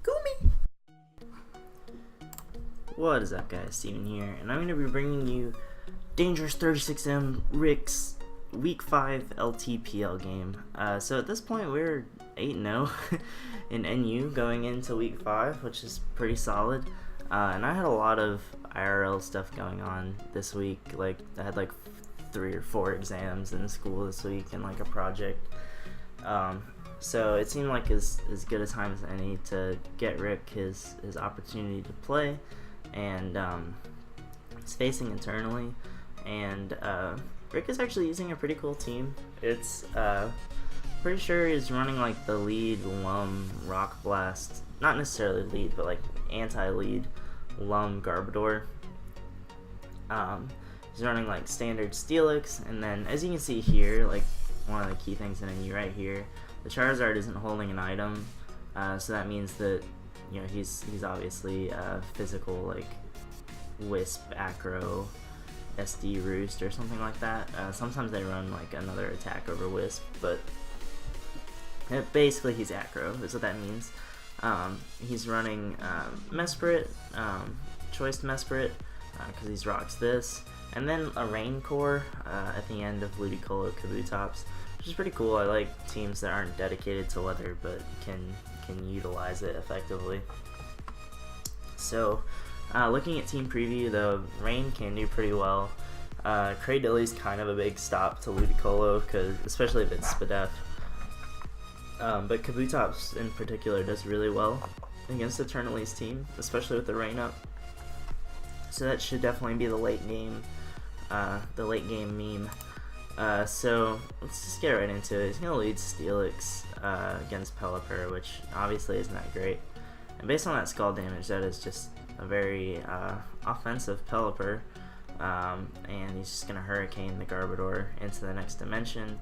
Gumi! What is up, guys? Steven here, and I'm going to be bringing you Dangerous 36M Rick's Week 5 LTPL game. So at this point, we're 8-0 in NU going into Week 5, which is pretty solid. And I had a lot of IRL stuff going on this week. Like, I had like 3 or 4 exams in school this week and like a project. So it seemed like as good a time as any to get Rick his opportunity to play, and he's facing internally, and Rick is actually using a pretty cool team. It's pretty sure he's running like the lead Lum Rock Blast, not necessarily lead, but like anti-lead Lum Garbodor. He's running like standard Steelix, and then as you can see here, like one of the key things in NU right here, the Charizard isn't holding an item, so that means that, you know, he's obviously physical, like Wisp, Acro, SD Roost, or something like that. Sometimes they run like another attack over Wisp, but basically he's Acro, is what that means. He's running Mesprit, Choice Mesprit, because he's rocks this, and then a Rain Core at the end of Ludicolo Kabutops, which is pretty cool. I like teams that aren't dedicated to weather but can utilize it effectively. So looking at team preview, though, Rain can do pretty well. Cradilly's kind of a big stop to Ludicolo, because especially if it's Spadef. But Kabutops in particular does really well against Eternally's team, especially with the rain up. So that should definitely be the late game meme. So let's just get right into it. He's gonna lead Steelix against Pelipper, which obviously isn't that great. And based on that skull damage, that is just a very offensive Pelipper. And he's just gonna Hurricane the Garbodor into the next dimension.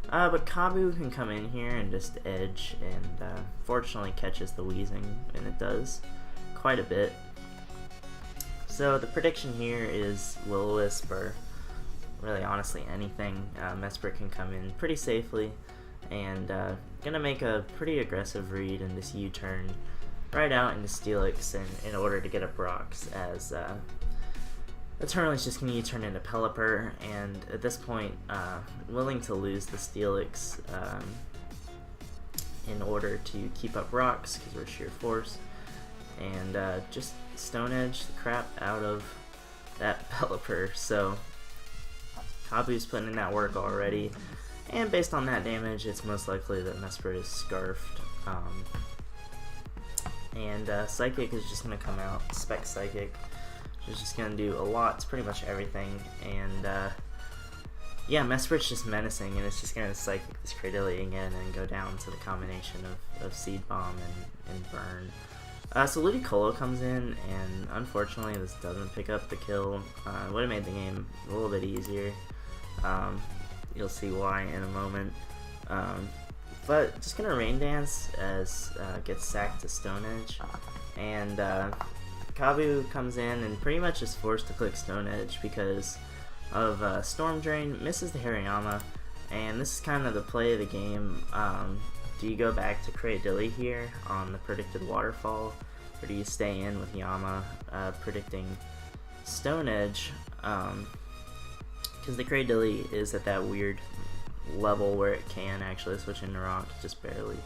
But Kabu can come in here and just edge, and fortunately catches the Weezing, and it does quite a bit. So the prediction here is Will-O-Wisp, or really honestly anything. Mesprit can come in pretty safely, and gonna make a pretty aggressive read in this U-turn right out into Steelix in order to get up rocks, as Eternally's just gonna U-turn into Pelipper, and at this point willing to lose the Steelix in order to keep up rocks because we're sheer force, and just Stone Edge the crap out of that Pelipper. So Kabu's putting in that work already, and based on that damage, it's most likely that Mesprit is scarfed. And Psychic is just going to come out, Spec Psychic, which is just going to do a lot to pretty much everything, and yeah, Mesprit's just menacing, and it's just going to Psychic this Cradilly again and go down to the combination of Seed Bomb and Burn. So Ludicolo comes in, and unfortunately this doesn't pick up the kill. Would have made the game a little bit easier. You'll see why in a moment. But just gonna Rain Dance as gets sacked to Stone Edge, and Kabu comes in and pretty much is forced to click Stone Edge because of Storm Drain, misses the Hariyama, and this is kind of the play of the game. Do you go back to Cradilly here on the predicted waterfall, or do you stay in with Yama predicting Stone Edge? Because the Cradilly is at that weird level where it can actually switch into rock, just barely.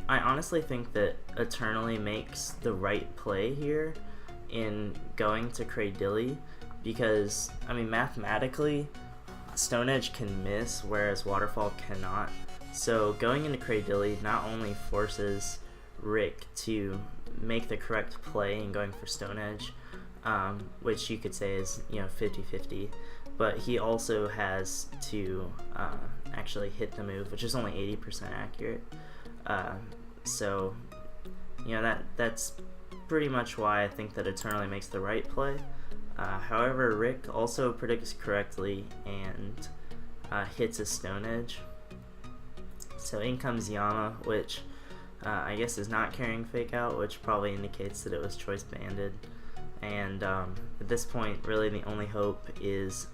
I honestly think that Eternally makes the right play here in going to Cradilly, because, I mean, mathematically, Stone Edge can miss, whereas Waterfall cannot. So going into Cradilly not only forces Rick to make the correct play in going for Stone Edge, which you could say is, you know, 50-50, but he also has to actually hit the move, which is only 80% accurate. So, you know, that's pretty much why I think that Eternally makes the right play. However, Rick also predicts correctly and hits a Stone Edge. So in comes Yama, which I guess is not carrying Fake Out, which probably indicates that it was Choice Banded. And at this point, really the only hope is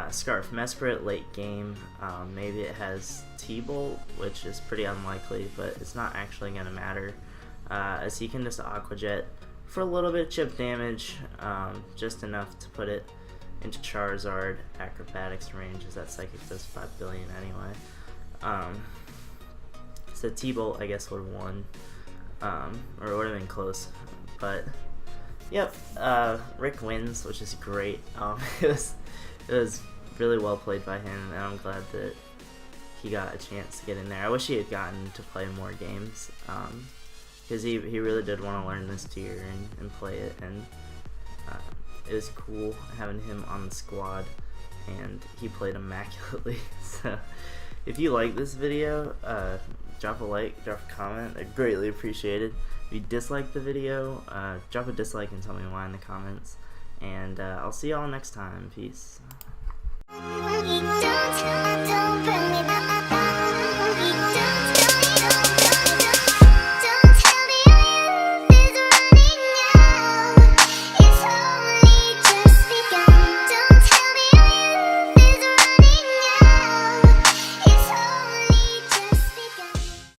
Scarf Mesprit late game. Maybe it has T-Bolt, which is pretty unlikely, but it's not actually going to matter, as he can just Aqua Jet for a little bit of chip damage, just enough to put it into Charizard Acrobatics range, as that Psychic does 5 billion anyway. So T-Bolt, I guess, would have won, or would have been close, but yep, Rick wins, which is great. It was really well played by him, and I'm glad that he got a chance to get in there. I wish he had gotten to play more games, because he really did want to learn this tier and play it, and it was cool having him on the squad, and he played immaculately. So if you like this video, drop a like, drop a comment. I'd greatly appreciate it. If you dislike the video, drop a dislike and tell me why in the comments. And I'll see y'all next time. Peace.